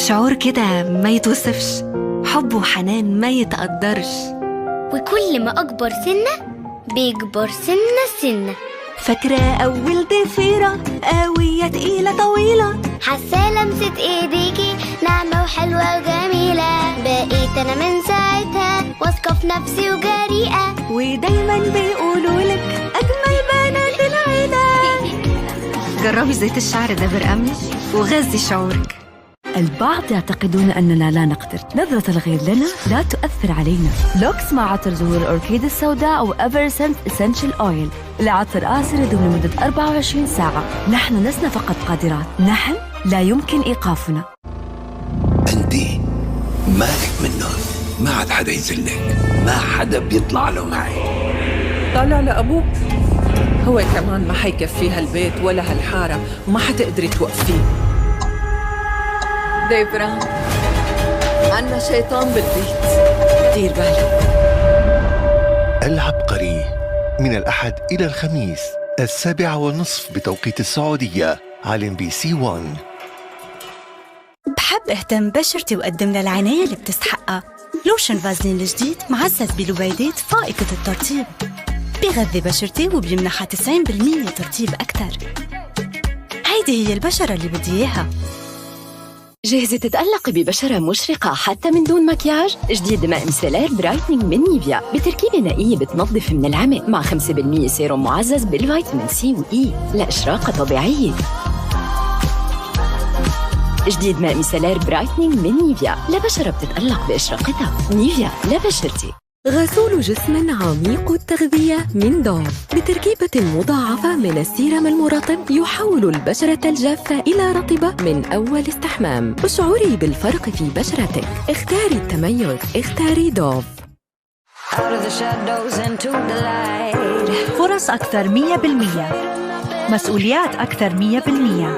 شعور كده ما يتوصفش، حب وحنان ما يتقدرش. وكل ما أكبر سنة بيكبر سنة. فاكرة أول ضفيرة قوية تقيلة طويلة، حاسة لمسة إيديكي ناعمة وحلوة وجميلة. بقيت أنا من ساعتها واثقة في نفسي وجريئة، ودايما بيقولولك أجمل بنات العيلة. جربي زيت الشعر ده برقمي وغذي شعورك. البعض يعتقدون أننا لا نقدر. نظرة الغير لنا لا تؤثر علينا. لوكس مع عطر زهور الأوركيد السوداء أو إيفرسنت إسنشال أويل لعطر آسر يدوم لمدة 24 ساعة. نحن لسنا فقط قادرات، نحن لا يمكن إيقافنا. أنتي مالك منهم، ما عاد حدا يزلك، ما حدا بيطلع له معي. طالع لأبوك، هو كمان ما حيكفيها البيت ولا هالحارة وما حتقدري توقفيه. ديبرا، عنا شيطان بالبيت، دير بالك. العبقري من الأحد إلى الخميس 7:30 بتوقيت السعودية على MBC 1. بحب اهتم بشرتي وأقدم لها العناية اللي بتستحقها. لوشن فازلين الجديد معزز بلبيدات فائقة الترطيب، بيغذي بشرتي وبيمنحها 90% ترطيب أكثر. هيدي هي البشرة اللي بدي إياها. جاهزة تتألقي ببشرة مشرقة حتى من دون مكياج؟ جديد ماء مسلير برايتنينج من نيفيا بتركيبة نائية بتنظف من العمق مع 5% سيروم معزز بالفيتامين سي وإي لإشراقة طبيعية. جديد ماء مسلير برايتنينج من نيفيا لبشرة بتتألق بإشراقتها. نيفيا لبشرتي. غسول جسم عميق التغذية من دوف بتركيبة مضاعفة من السيرم المرطب يحول البشرة الجافة إلى رطبة من أول استحمام. اشعري بالفرق في بشرتك. اختاري التميز، اختاري دوف. فرص أكثر 100%، مسؤوليات أكثر 100%،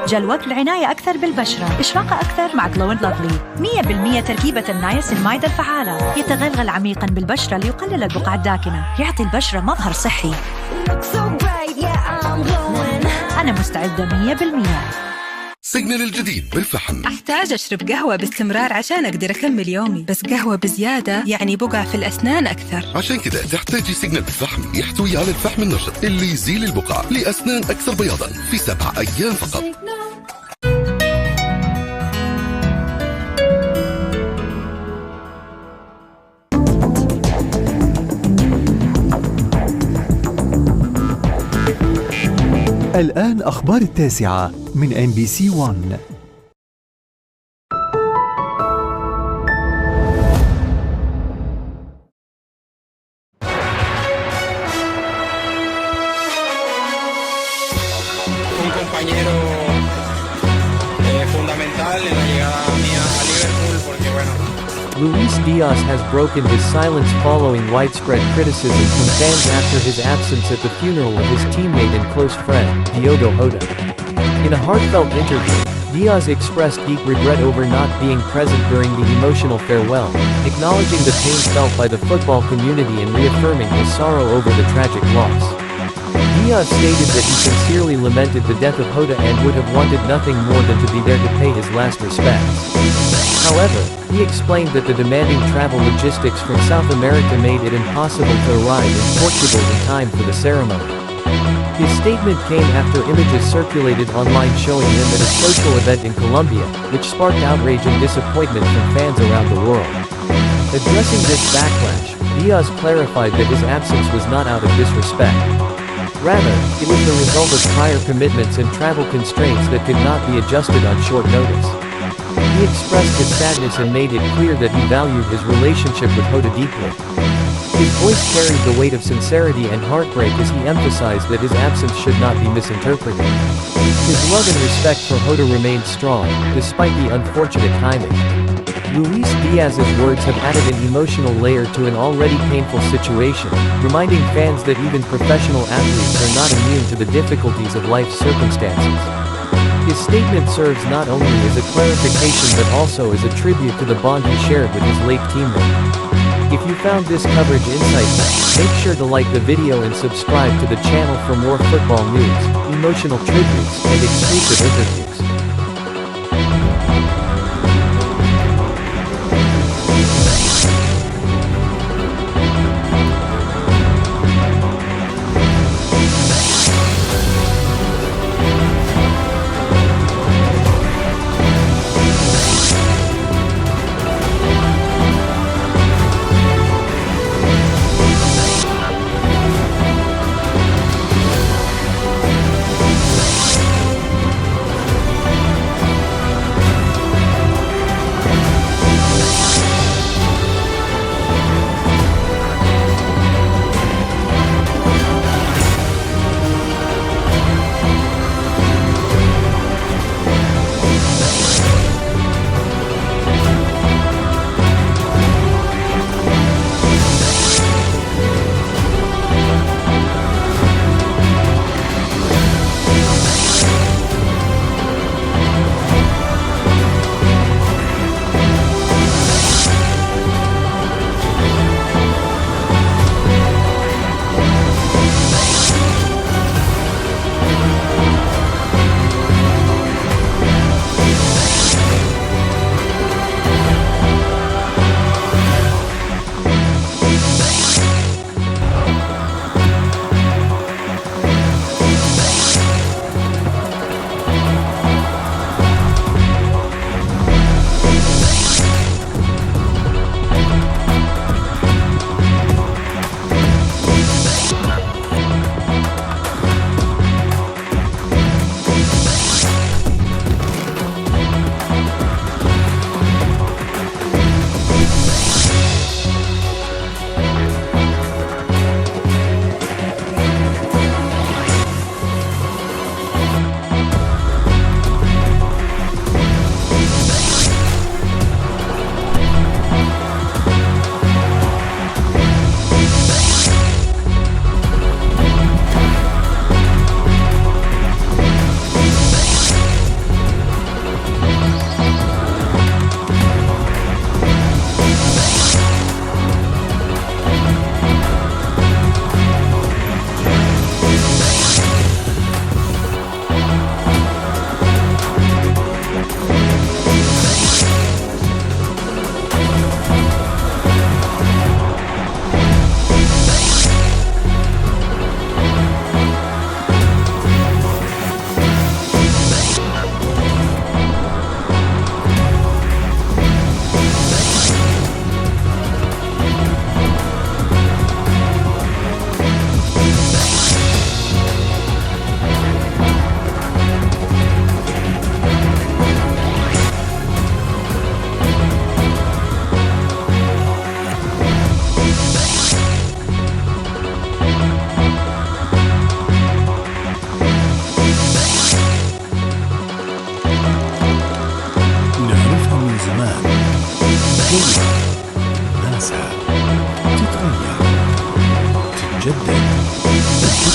جلوة العناية أكثر بالبشرة، إشراقة أكثر مع Glow & Lovely. 100% تركيبة النياسينمايد الفعالة، يتغلغل عميقاً بالبشرة ليقلل البقع الداكنة، يعطي البشرة مظهر صحي. أنا مستعدة 100%. سيجنال الجديد بالفحم. أحتاج أشرب قهوة باستمرار عشان أقدر أكمل يومي، بس قهوة بزيادة يعني بقع في الأسنان أكثر. عشان كده تحتاجي سيجنال بالفحم، يحتوي على الفحم النشط اللي يزيل البقع لأسنان أكثر بياضاً في 7 أيام فقط. الآن أخبار 9 من MBC 1. Un compañero fundamental en la llegada mía a Liverpool porque bueno. Luis Diaz has broken his silence following widespread criticism from fans after his absence at the funeral of his teammate and close friend, Diogo Jota. In a heartfelt interview, Diaz expressed deep regret over not being present during the emotional farewell, acknowledging the pain felt by the football community and reaffirming his sorrow over the tragic loss. Diaz stated that he sincerely lamented the death of Jota and would have wanted nothing more than to be there to pay his last respects. However, he explained that the demanding travel logistics from South America made it impossible to arrive in Portugal in time for the ceremony. His statement came after images circulated online showing him at a social event in Colombia, which sparked outrage and disappointment from fans around the world. Addressing this backlash, Diaz clarified that his absence was not out of disrespect. Rather, it was the result of prior commitments and travel constraints that could not be adjusted on short notice. He expressed his sadness and made it clear that he valued his relationship with Jota deeply. His voice carried the weight of sincerity and heartbreak as he emphasized that his absence should not be misinterpreted. His love and respect for Jota remained strong, despite the unfortunate timing. Luis Diaz's words have added an emotional layer to an already painful situation, reminding fans that even professional athletes are not immune to the difficulties of life's circumstances. His statement serves not only as a clarification but also as a tribute to the bond he shared with his late teammate. If you found this coverage insightful, make sure to like the video and subscribe to the channel for more football news, emotional tributes, and exclusive interviews.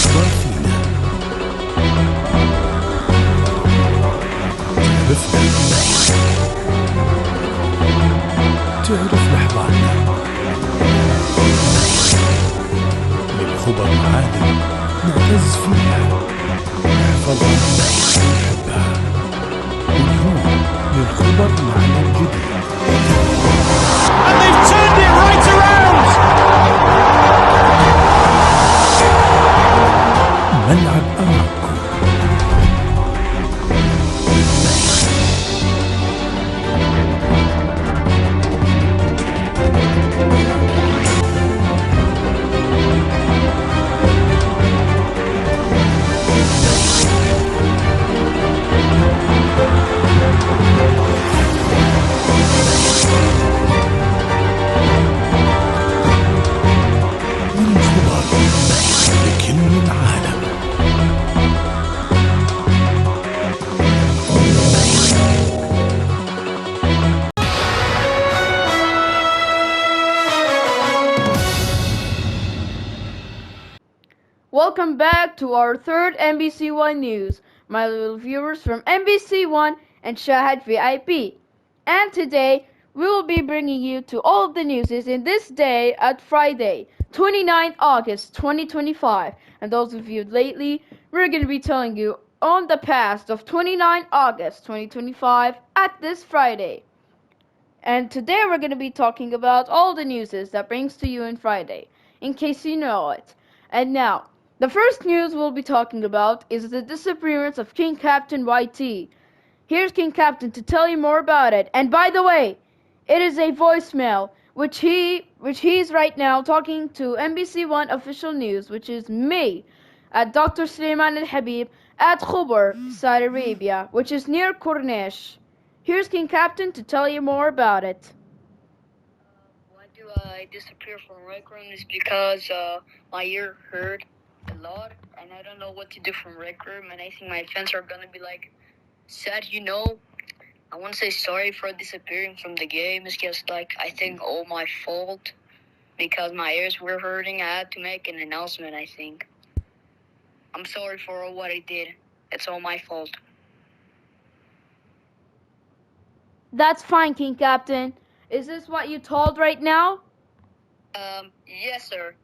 الأخضر فينا. تعرف لحظاتنا للخبر معادن نعتز فيها نحفظها ونحبها. واليوم للخبر معنا جديد. And they've turned it right around. ملعب أمامكم. Welcome back to our third MBC One News, my little viewers from MBC One and Shahad VIP. And today, we will be bringing you to all of the news in this day at Friday, 29th August 2025. And those of you lately, we're going to be telling you on the past of 29th August 2025 at this Friday. And today we're going to be talking about all the news that brings to you on Friday, in case you know it. And now, the first news we'll be talking about is the disappearance of King Captain YT. Here's King Captain to tell you more about it. And by the way, it is a voicemail which he's right now talking to MBC One official news, which is me, at Dr. Suleiman Al Habib at Khobar, Saudi Arabia, which is near Corniche. Here's King Captain to tell you more about it. Why do I disappear from rec room is because my ear hurt a lot and I don't know what to do from rec room, and I think my fans are gonna be like sad, you know. I want to say sorry for disappearing from the game. It's just like I think all my fault because my ears were hurting. I had to make an announcement, I think. I'm sorry for what I did. It's all my fault. That's fine, King Captain. Is this what you told right now? Yes, sir.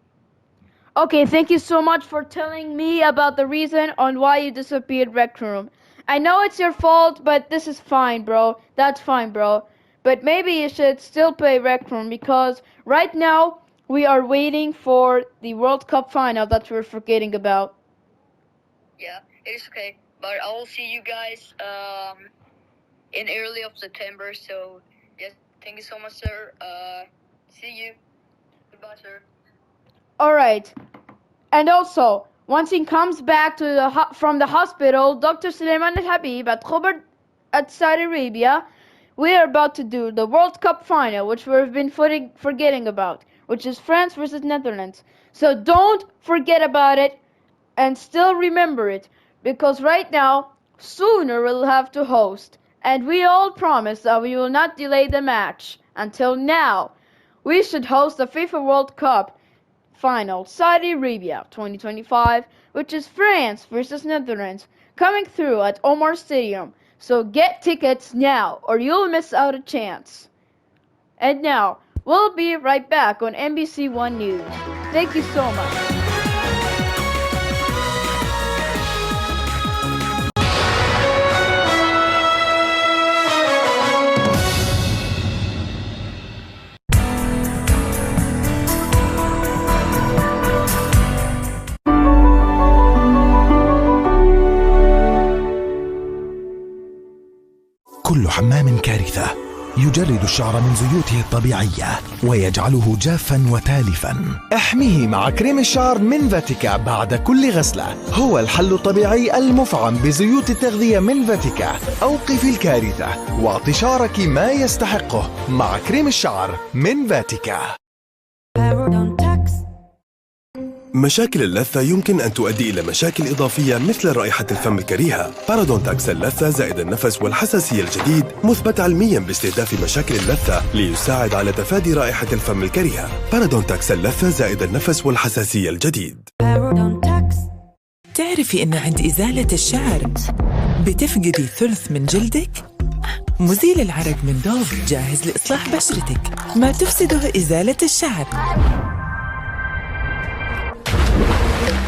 Okay, thank you so much for telling me about the reason on why you disappeared Rec Room. I know it's your fault, but this is fine, bro. That's fine, bro. But maybe you should still play Rec Room because right now we are waiting for the World Cup final that we're forgetting about. Yeah, it is okay. But I will see you guys in early of September. So yes, thank you so much, sir. See you. Goodbye, sir. Alright. And also, once he comes back to from the hospital, Dr. Suleiman Al Habib at Khobar at Saudi Arabia, we are about to do the World Cup final, which we've been forgetting about, which is France versus Netherlands. So don't forget about it and still remember it, because right now, sooner we'll have to host. And we all promise that we will not delay the match. Until now, we should host the FIFA World Cup final, Saudi Arabia 2025, which is France versus Netherlands, coming through at Omar Stadium. So get tickets now or you'll miss out a chance. And now, we'll be right back on MBC One News. Thank you so much. كل حمام كارثة يجرد الشعر من زيوته الطبيعية ويجعله جافا وتالفا. احميه مع كريم الشعر من فاتيكا بعد كل غسلة. هو الحل الطبيعي المفعم بزيوت التغذية من فاتيكا. أوقفي الكارثة واعطي شعرك ما يستحقه مع كريم الشعر من فاتيكا. مشاكل اللثة يمكن أن تؤدي إلى مشاكل إضافية مثل رائحة الفم الكريهة. بارادونتاكس اللثة زائد النفس والحساسية الجديد مثبت علمياً باستهداف مشاكل اللثة ليساعد على تفادي رائحة الفم الكريهة. بارادونتاكس اللثة زائد النفس والحساسية الجديد. بتعرفي إنه عند إزالة الشعر بتفقدي ثلث من جلدك؟ مزيل العرق من دوف جاهز لإصلاح بشرتك، ما تفسده إزالة الشعر،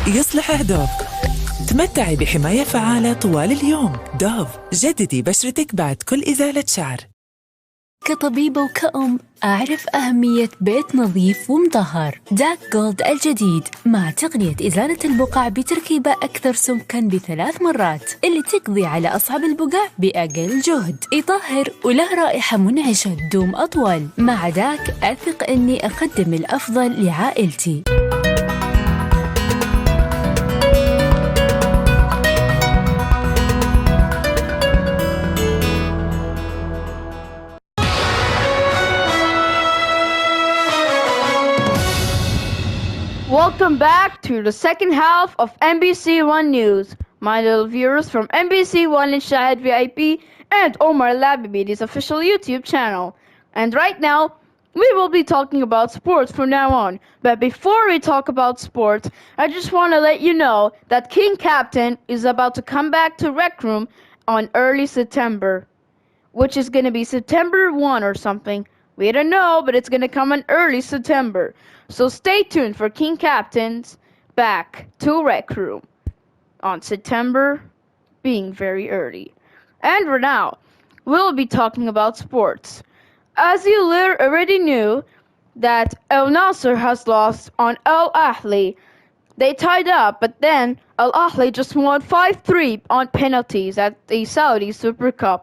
يصلحه دوف. تمتعي بحماية فعالة طوال اليوم. دوف، جددي بشرتك بعد كل إزالة شعر. كطبيبة وكأم أعرف أهمية بيت نظيف ومطهر. داك جولد الجديد مع تقنية إزالة البقع بتركيبة أكثر سمكاً ب3 مرات، اللي تقضي على أصعب البقع بأقل جهد، يطهر وله رائحة منعشة تدوم أطول. مع داك أثق أني أقدم الأفضل لعائلتي. Welcome back to the second half of MBC One News. My little viewers from MBC One and Shahid VIP and Omar Labibi's official YouTube channel. And right now, we will be talking about sports from now on. But before we talk about sports, I just want to let you know that King Captain is about to come back to Rec Room on early September, which is going to be September 1 or something. We don't know, but it's going to come in early September. So stay tuned for King Captain's back to Rec Room on September, being very early. And for now, we'll be talking about sports. As you already knew, that Al Nasser has lost on Al Ahly. They tied up, but then Al Ahly just won 5-3 on penalties at the Saudi Super Cup,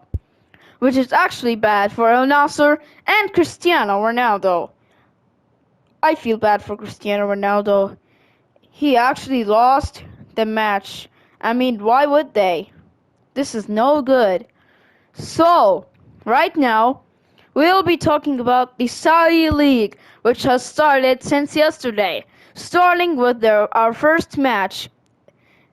which is actually bad for Al Nasser and Cristiano Ronaldo. I feel bad for Cristiano Ronaldo. He actually lost the match. I mean, why would they? This is no good. So, right now, we'll be talking about the Saudi League, which has started since yesterday, starting with our first match.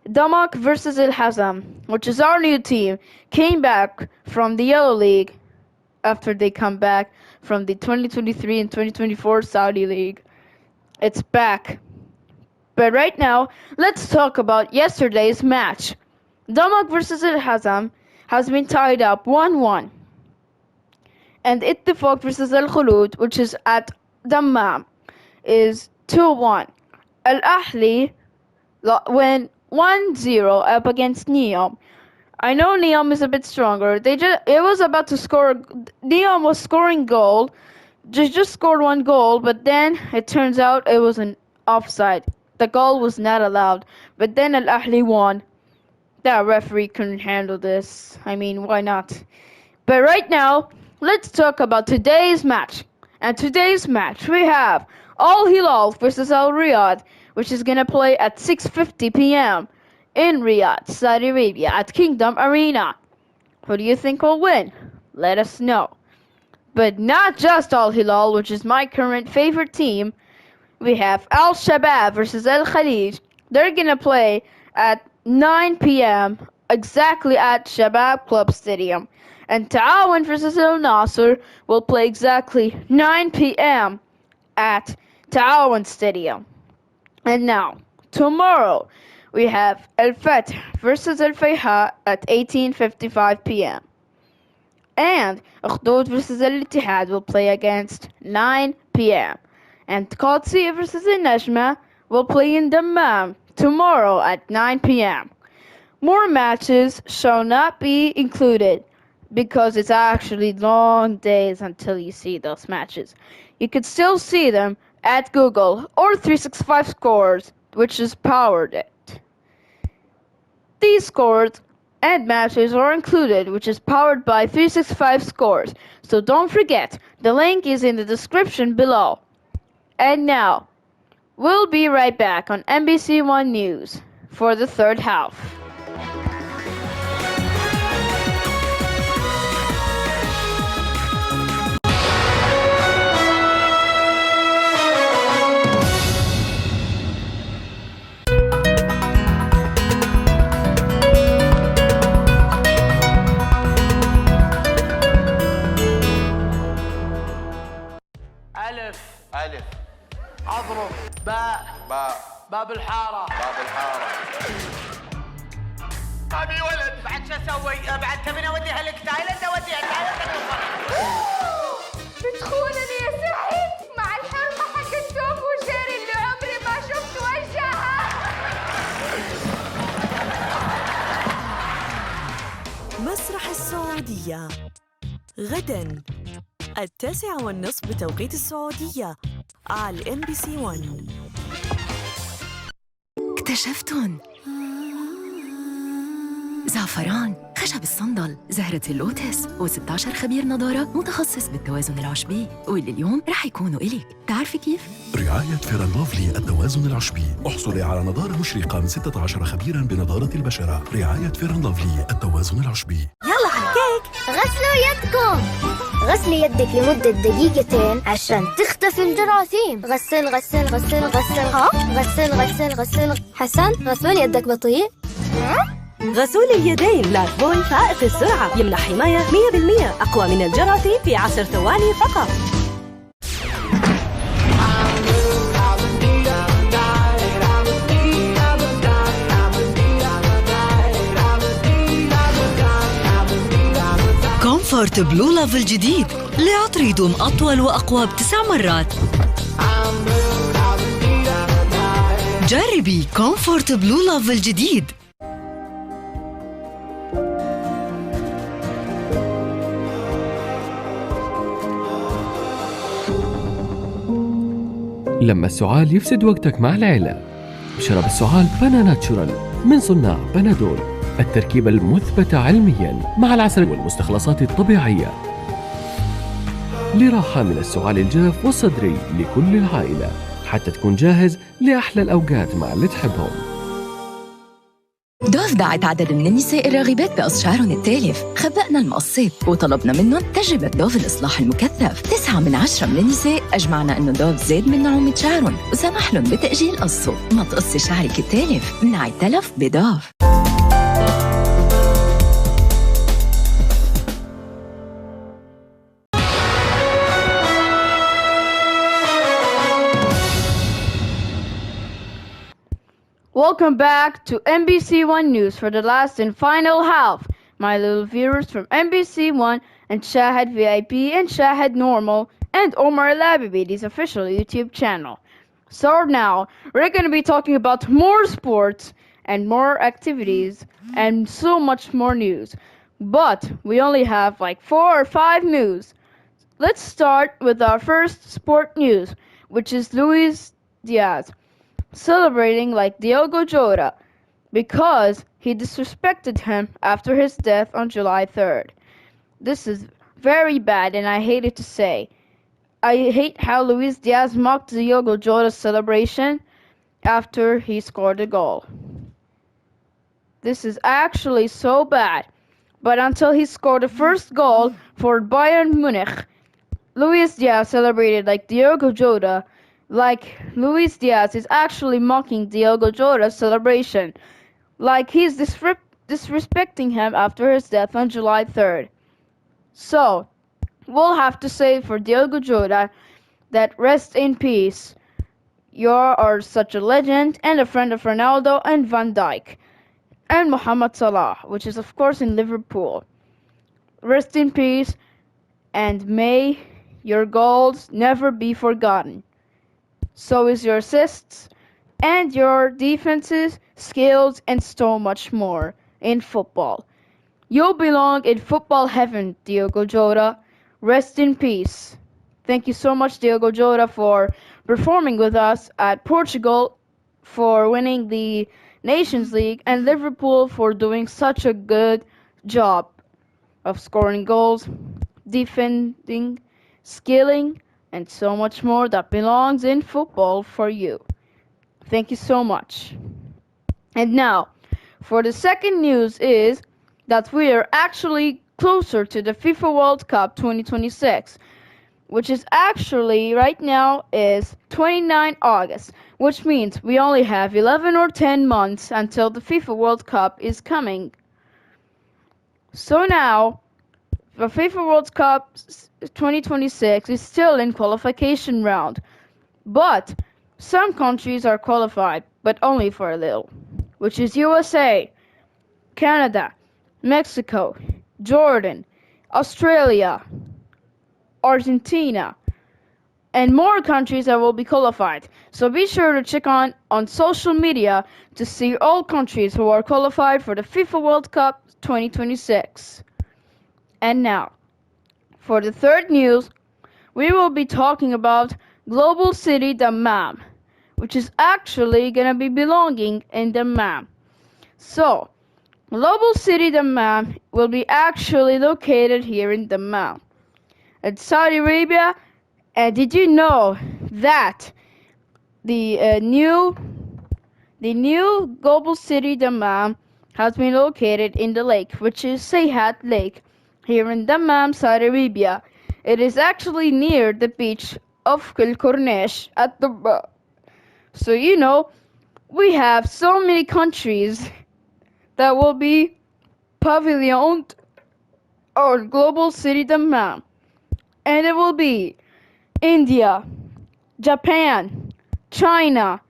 Damak versus Al Hazam, which is our new team, came back from the Yellow League after they come back from the 2023 and 2024 Saudi League. It's back. But right now, let's talk about yesterday's match. Damak versus Al Hazam has been tied up 1-1. And Ittifaq versus Al Khulud, which is at Dammam, is 2-1. Al Ahly went 1-0 up against Neom. I know Neom is a bit stronger. It was about to score. Neom was scoring goal. Just scored 1 goal, but then it turns out it was an offside. The goal was not allowed. But then Al Ahly won. That referee couldn't handle this. I mean, why not? But right now, let's talk about today's match. And today's match, we have Al Hilal versus Al Riyadh, which is gonna play at 6:50 p.m. in Riyadh, Saudi Arabia, at Kingdom Arena. Who do you think will win? Let us know. But not just Al Hilal, which is my current favorite team. We have Al Shabab versus Al Khalij. They're gonna play at 9 p.m. exactly at Shabab Club Stadium. And Ta'awan versus Al Nasser will play exactly 9 p.m. at Ta'awan Stadium. And now, tomorrow, we have Al Fath versus Al Fayha at 18:55 p.m. And Ukhdud versus Al Ittihad will play against 9 p.m. And Qadsi versus Al Najma will play in Dammam tomorrow at 9 p.m. More matches shall not be included because it's actually long days until you see those matches. You could still see them at Google or 365 Scores, which is powered it. These scores and matches are included, which is powered by 365 Scores. So don't forget, the link is in the description below. And now, we'll be right back on MBC One News for the third half. ألف أضرب باء باب الحارة اسوي؟ بعد تبين اوديها لك تايلاند اوديها تايلاند. بتخونني يا سحي مع الحرمة حق التوم وجيري اللي عمري ما شفت وجهها. مسرح السعودية غدا 9:30 بتوقيت السعودية على MBC 1. اكتشفتن زعفران، خشب الصندل، زهرة اللوتس و16 خبير نضارة متخصص بالتوازن العشبي، واللي اليوم رح يكونوا إليك. تعرفي كيف؟ رعاية فير اند لافلي التوازن العشبي. احصلي على نضارة مشرقة من 16 خبيراً بنضارة البشرة. رعاية فير اند لافلي التوازن العشبي. يلا على الكيك. غسلوا يدكم. غسلي يدك لمدة دقيقتين عشان تختفي الجراثيم. غسل غسل غسل غسل. ها؟ غسل غسل غسل. حسن، غسول يدك بطيء. غسول اليدين لايفبوي فائق السرعة يمنح حماية 100% أقوى من الجراثيم في 10 ثواني فقط. كومفورت بلو لاف الجديد لعطر يدوم أطول وأقوى ب9 مرات. جربي كومفورت بلو لاف الجديد. لما السعال يفسد وقتك مع العيلة، اشرب السعال بنا ناتشورال من صناع بنادول، التركيبة المثبتة علميا مع العسل والمستخلصات الطبيعية لراحة من السعال الجاف والصدري لكل العائلة، حتى تكون جاهز لأحلى الأوقات مع اللي تحبهم. دوف دعت عدد من النساء الراغبات بقص التالف، خبأنا المقصات وطلبنا منهم تجربة دوف الإصلاح المكثف. 9 من 10 من النساء أجمعنا إنه دوف زاد من نعومة شعرهم وسمح لهم بتأجيل قصه. ما تقصي شعرك التالف، منعي التلف بدوف. Welcome back to MBC One News for the last and final half. My little viewers from MBC One and Shahad VIP and Shahad Normal and Omar Labibidi's official YouTube channel. So now, we're going to be talking about more sports and more activities and so much more news. But we only have like 4 or 5 news. Let's start with our first sport news, which is Luis Diaz celebrating like Diogo Jota because he disrespected him after his death on July 3rd. This is very bad and I hate it to say. I hate how Luis Diaz mocked Diogo Jota's celebration after he scored a goal. This is actually so bad. But until he scored the first goal for Bayern Munich, Luis Diaz celebrated like Diogo Jota. Like Luis Diaz is actually mocking Diogo Jota's celebration, like he's disrespecting him after his death on July 3rd. So, we'll have to say for Diogo Jota that rest in peace. You are such a legend and a friend of Ronaldo and Van Dijk and Mohamed Salah, which is of course in Liverpool. Rest in peace and may your goals never be forgotten. So is your assists and your defenses, skills, and so much more in football. You belong in football heaven, Diogo Jota. Rest in peace. Thank you so much, Diogo Jota, for performing with us at Portugal, for winning the Nations League, and Liverpool for doing such a good job of scoring goals, defending, skilling, and so much more that belongs in football for you. Thank you so much. And now, for the second news is that we are actually closer to the FIFA World Cup 2026, which is actually right now is 29 August, which means we only have 11 or 10 months until the FIFA World Cup is coming. So now, the FIFA World Cup 2026 is still in qualification round, but some countries are qualified, but only for a little, which is USA, Canada, Mexico, Jordan, Australia, Argentina, and more countries that will be qualified. So be sure to check on social media to see all countries who are qualified for the FIFA World Cup 2026. And now, for the third news, we will be talking about Global City Dammam, which is actually gonna be belonging in Dammam. So, Global City Dammam will be actually located here in Dammam, in Saudi Arabia. And did you know that the new Global City Dammam has been located in the lake, which is Sayhat Lake, here in Dammam, Saudi Arabia. It is actually near the beach of Kul Corniche at the So you know, we have so many countries that will be pavilioned on Global City Dammam. And it will be India, Japan, China,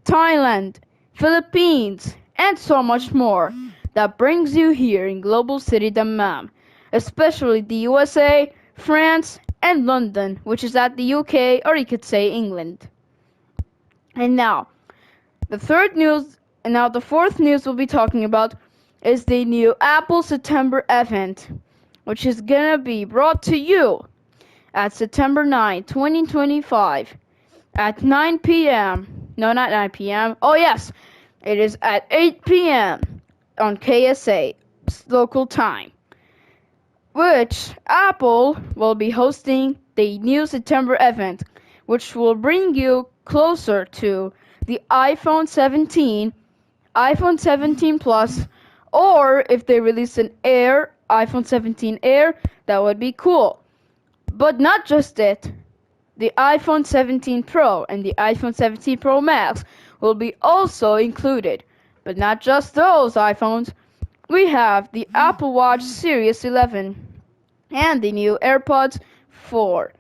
Thailand, Philippines, and so much more that brings you here in Global City Dammam, especially the USA, France, and London, which is at the UK, or you could say England. And now, the fourth news we'll be talking about is the new Apple September event, which is gonna be brought to you at September 9, 2025 at 9 p.m. No, not 9 p.m. Oh yes, it is at 8 p.m. on KSA local time, which Apple will be hosting the new September event, which will bring you closer to the iPhone 17, iPhone 17 Plus, or if they release an iPhone 17 Air, that would be cool. But not just it, the iPhone 17 Pro and the iPhone 17 Pro Max will be also included. But not just those iPhones, we have the Apple Watch Series 11 and the new AirPods 4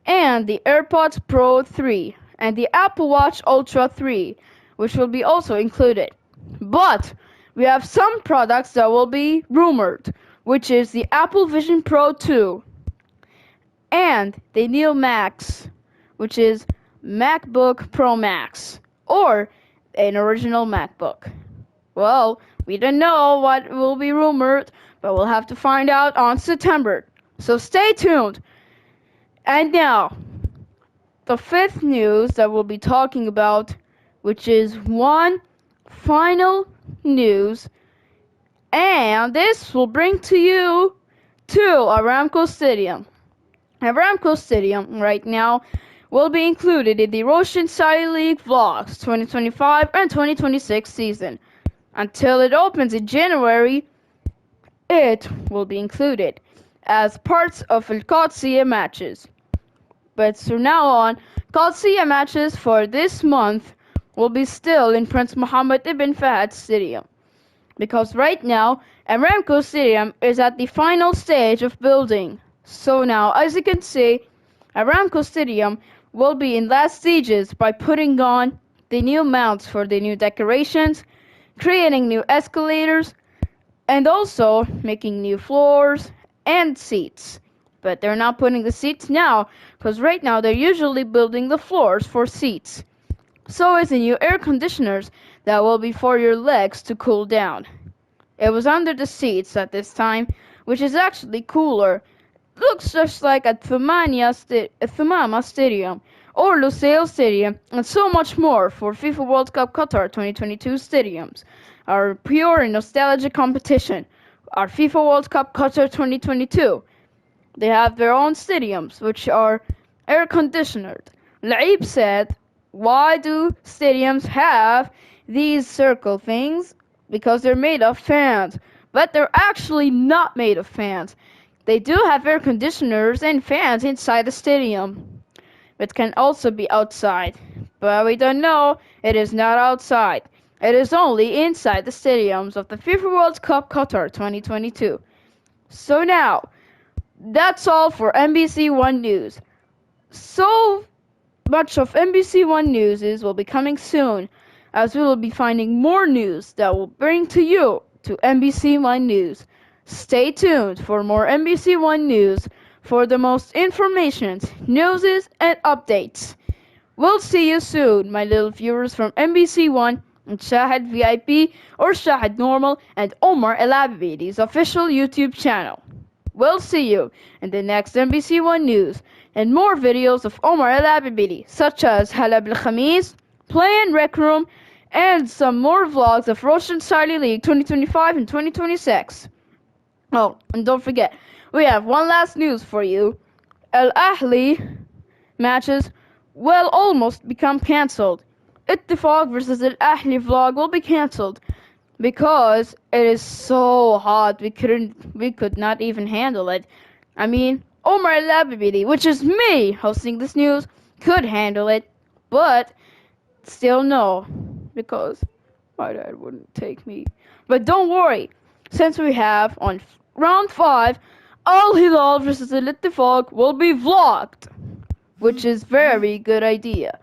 and the AirPods Pro 3 and the Apple Watch Ultra 3, which will be also included. But we have some products that will be rumored, which is the Apple Vision Pro 2 and the Neo Max, which is MacBook Pro Max, or an original MacBook. Well, we don't know what will be rumored, but we'll have to find out on September. So stay tuned. And now, the fifth news that we'll be talking about, which is one final news, and this will bring to you to Aramco Stadium. Aramco Stadium right now will be included in the Roshan Saudi League Vlogs 2025 and 2026 season. Until it opens in January, it will be included as parts of Al Qadsiya matches. But from now on, Qadsiya matches for this month will be still in Prince Mohammed ibn Fahd Stadium. Because right now, Aramco Stadium is at the final stage of building. So now, as you can see, Aramco Stadium will be in last stages by putting on the new mounts for the new decorations, creating new escalators, and also making new floors and seats. But they're not putting the seats now, because right now they're usually building the floors for seats. So is the new air conditioners that will be for your legs to cool down. It was under the seats at this time, which is actually cooler. Looks just like at Thumama Stadium or Lusail Stadium and so much more for FIFA World Cup Qatar 2022 stadiums. Our pure and nostalgic competition, our FIFA World Cup Qatar 2022. They have their own stadiums, which are air conditioned. Laib said, why do stadiums have these circle things? Because they're made of fans. But they're actually not made of fans. They do have air conditioners and fans inside the stadium. It can also be outside. But we don't know, it is not outside. It is only inside the stadiums of the FIFA World Cup Qatar 2022. So now, that's all for MBC One News. So much of MBC One News will be coming soon, as we will be finding more news that will bring to you to MBC One News. Stay tuned for more MBC One news for the most information, news, and updates. We'll see you soon, my little viewers from MBC One and Shahad VIP or Shahad Normal and Omar El Abidi's official YouTube channel. We'll see you in the next MBC One news and more videos of Omar El Abidi, such as Halab Al Khamis, Play and Rec Room, and some more vlogs of Roshan Saudi League 2025 and 2026. Oh, and don't forget, we have one last news for you. Al Ahly matches will almost become cancelled. Ittifaq versus Al Ahly vlog will be cancelled because it is so hot. We could not even handle it. I mean, Omar El Abidi, which is me hosting this news, could handle it, but still no, because my dad wouldn't take me. But don't worry, since we have on round 5, Al Hilal versus Al Ittifaq will be vlogged, which is very good idea.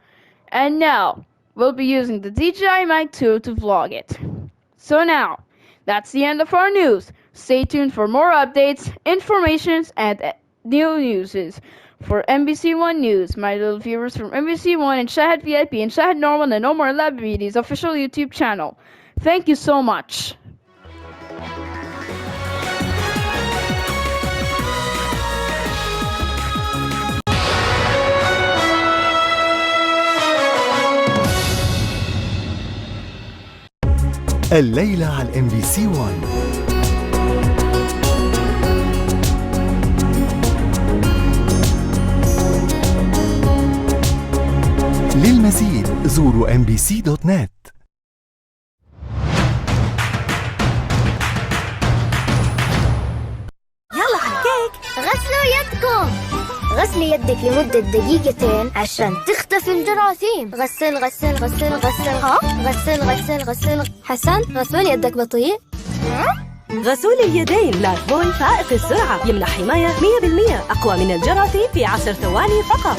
And now we'll be using the DJI Mic 2 to vlog it. So now, that's the end of our news. Stay tuned for more updates, informations, and new newses. For MBC One News, my little viewers from MBC One and Shahad VIP and Shahad Normal and Omar El Abidi's official YouTube channel. Thank you so much. الليلة على MBC One. للمزيد زوروا mbc.net. يلا على الكيك. غسلوا يدكم. غسلي يدك لمدة دقيقتين عشان تختفي الجراثيم. غسل غسل غسل غسل. ها؟ غسل غسل غسل. حسن، غسول يدك بطيء؟ غسول اليدين لايفبوي فائق السرعة يمنح حماية 100% أقوى من الجراثيم في 10 ثواني فقط.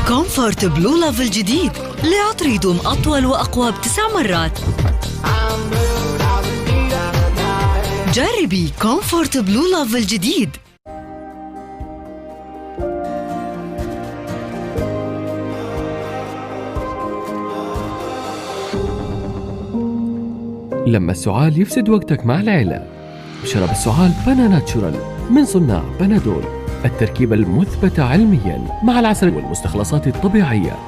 كومفورت بلو لاف الجديد لعطر يدوم أطول وأقوى ب9 مرات. جربي كومفورت بلو لاف الجديد. لما السعال يفسد وقتك مع العيلة، شرب السعال باناناتشورال من صناع بنادول، التركيبة المثبتة علمياً مع العسل والمستخلصات الطبيعية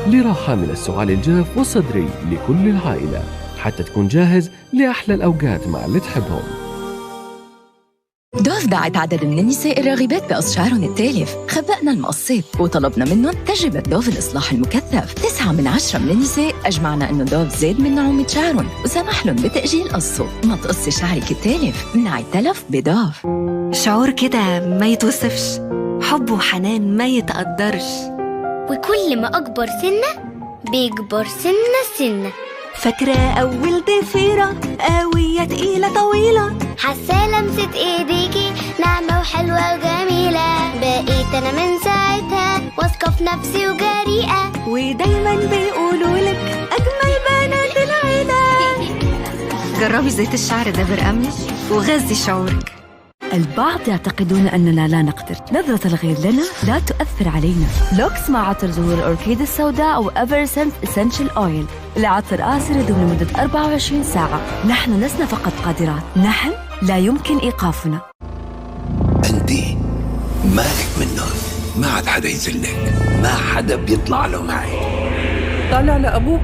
لراحة من السعال الجاف والصدري لكل العائلة، حتى تكون جاهز لأحلى الأوقات مع اللي تحبهم. دوف دعت عدد من النساء الراغبات بقص شعرهم التالف. خبأنا المقصات وطلبنا منهم تجربة دوف الإصلاح المكثف. 9 من 10 من النساء أجمعنا إنه دوف زاد من نعومة شعرهم وسمح لهم بتأجيل قصه. ما تقصي شعرك التالف، منعي التلف بدوف. شعور كده ما يتوصفش، حب وحنان ما يتقدرش، وكل ما أكبر سنة بيكبر سنة. فاكرة أول ضفيرة قوية تقيلة طويلة، حاسة لمسة إيديكي ناعمة وحلوة وجميلة. بقيت أنا من ساعتها واثقة في نفسي وجريئة، ودايما بيقولولك أجمل بنات العيلة. جربي زيت الشعر ده برقمي وغذي شعورك. البعض يعتقدون أننا لا نقدر. نظرة الغير لنا لا تؤثر علينا. لوكس مع عطر زهور الأوركيد السوداء أو أفرسنت إسنشال أويل لعطر آسر يدوم لمدة 24 ساعة. نحن لسنا فقط قادرات، نحن لا يمكن إيقافنا. أنتي مالك منهم، ما عاد حدا يزلك، ما حدا بيطلع له معي. طالع لأبوك،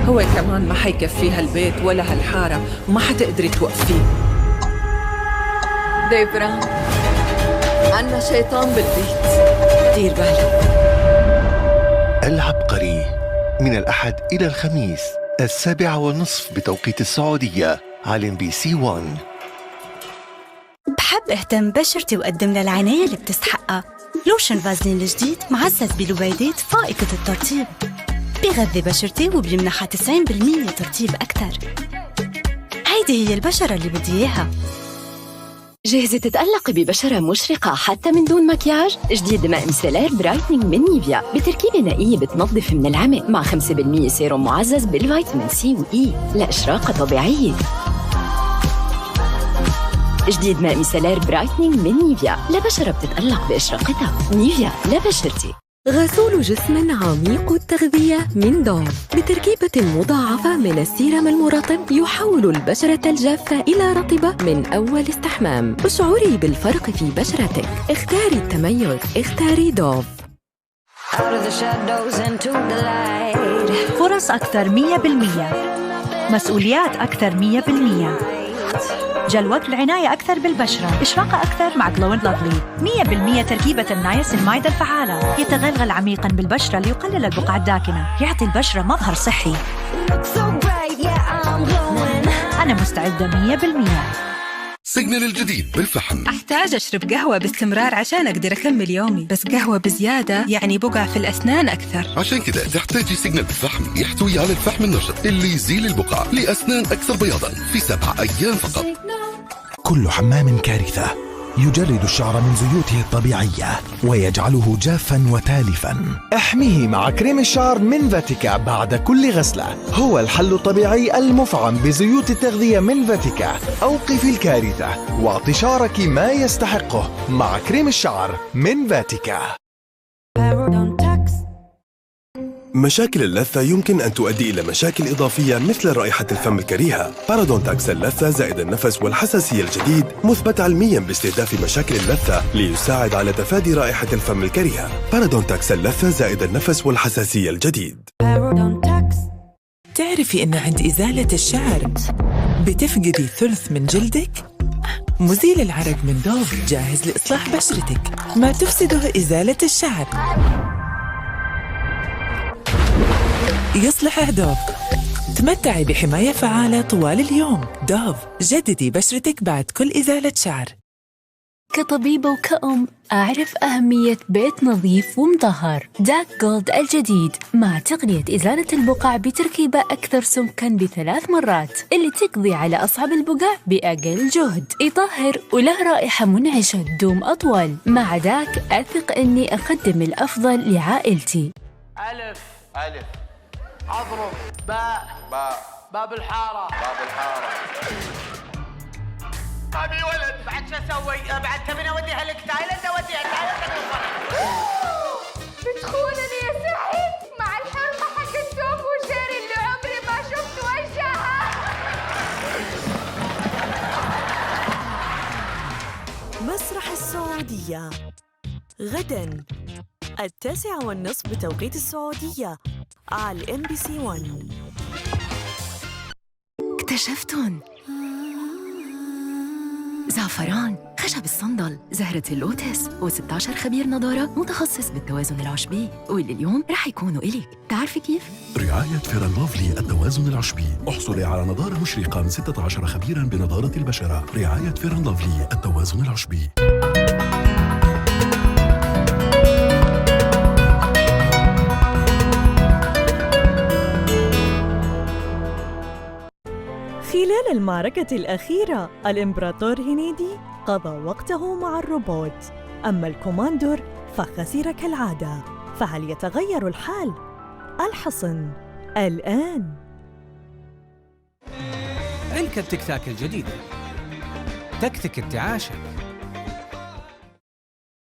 هو كمان ما حيكفيها البيت ولا هالحارة وما حتقدري توقفيه. ديبرا، عنا شيطان بالبيت، دير بالك. العبقري من الأحد إلى الخميس 7:30 بتوقيت السعودية على MBC One. بحب اهتم بشرتي وأقدم لها العناية اللي بتستحقها. لوشن فازلين الجديد معزز بلبيدات فائقة الترطيب، بيغذي بشرتي وبيمنحها 90% ترطيب أكثر. هيدي هي البشرة اللي بدي إياها. جاهزة تتألقي ببشرة مشرقة حتى من دون مكياج؟ جديد ماء ميسيلير برايتنينج من نيفيا بتركيبة نائية بتنظف من العمق مع 5% سيروم معزز بالفيتامين سي وإي لإشراقة طبيعية. جديد ماء ميسيلير برايتنينج من نيفيا لبشرة بتتألق بإشراقتها. نيفيا لبشرتي. غسول جسم عميق التغذية من دوف بتركيبة مضاعفة من السيرم المرطب يحول البشرة الجافة إلى رطبة من أول استحمام. اشعري بالفرق في بشرتك. اختاري التميز. اختاري دوف. فرص أكثر 100%. مسؤوليات أكثر 100%. جلوة العناية أكثر بالبشرة. إشراقة أكثر مع Glow & Lovely. 100% تركيبة النياسينمايد الفعالة. يتغلغل عميقا بالبشرة ليقلل البقع الداكنة. يعطي البشرة مظهر صحي. أنا مستعدة 100%. سيجنال الجديد بالفحم. أحتاج أشرب قهوة باستمرار عشان أقدر أكمل يومي، بس قهوة بزيادة يعني بقع في الأسنان أكثر. عشان كده تحتاجي سيجنال بالفحم يحتوي على الفحم النشط اللي يزيل البقع لأسنان أكثر بياضا في 7 أيام فقط. كل حمام كارثة يجرد الشعر من زيوته الطبيعية ويجعله جافا وتالفا. احميه مع كريم الشعر من فاتيكا بعد كل غسلة. هو الحل الطبيعي المفعم بزيوت التغذية من فاتيكا. أوقفي الكارثة واعطي شعرك ما يستحقه مع كريم الشعر من فاتيكا. مشاكل اللثة يمكن أن تؤدي إلى مشاكل إضافية مثل رائحة الفم الكريهة. بارادونتاكس اللثة زائد النفس والحساسية الجديد مثبت علمياً باستهداف مشاكل اللثة ليساعد على تفادي رائحة الفم الكريهة. بارادونتاكس اللثة زائد النفس والحساسية الجديد. تعرفي إنه عند إزالة الشعر بتفقدي ثلث من جلدك؟ مزيل العرق من دوف جاهز لإصلاح بشرتك، ما تفسده إزالة الشعر. يصلح دوف. تمتعي بحماية فعالة طوال اليوم. دوف، جددي بشرتك بعد كل إزالة شعر. كطبيبة وكأم أعرف أهمية بيت نظيف ومطهر. داك جولد الجديد مع تقنية إزالة البقع بتركيبة أكثر سمكاً ب3 مرات اللي تقضي على أصعب البقع بأقل جهد. يطهر وله رائحة منعشة تدوم أطول. مع داك أثق أني أقدم الأفضل لعائلتي. ألف أضرب باء باب الحارة أبي ولد بعد شو أسوي؟ بعد تبين أوديها لك تايلاند أوديها تايلاند بتخونني يا سحي مع الحرمة حق التوم وجيري اللي عمري ما شفت وجهها. مسرح السعودية غداً 9:30 بتوقيت السعودية على MBC 1. اكتشفتن زعفران، خشب الصندل، زهرة اللوتس و16 خبير نضارة متخصص بالتوازن العشبي، واللي اليوم رح يكونوا إليك. تعرفي كيف؟ رعاية فيران لوفلي التوازن العشبي. احصلي على نضارة مشرقة من 16 خبيرا بنضارة البشرة. رعاية فيران لوفلي التوازن العشبي. خلال المعركة الأخيرة الإمبراطور هنيدي قضى وقته مع الروبوت، أما الكوماندور فخسر كالعادة. فهل يتغير الحال؟ الحصن الآن. علكة تك تاك الجديدة تكتك انتعاشك.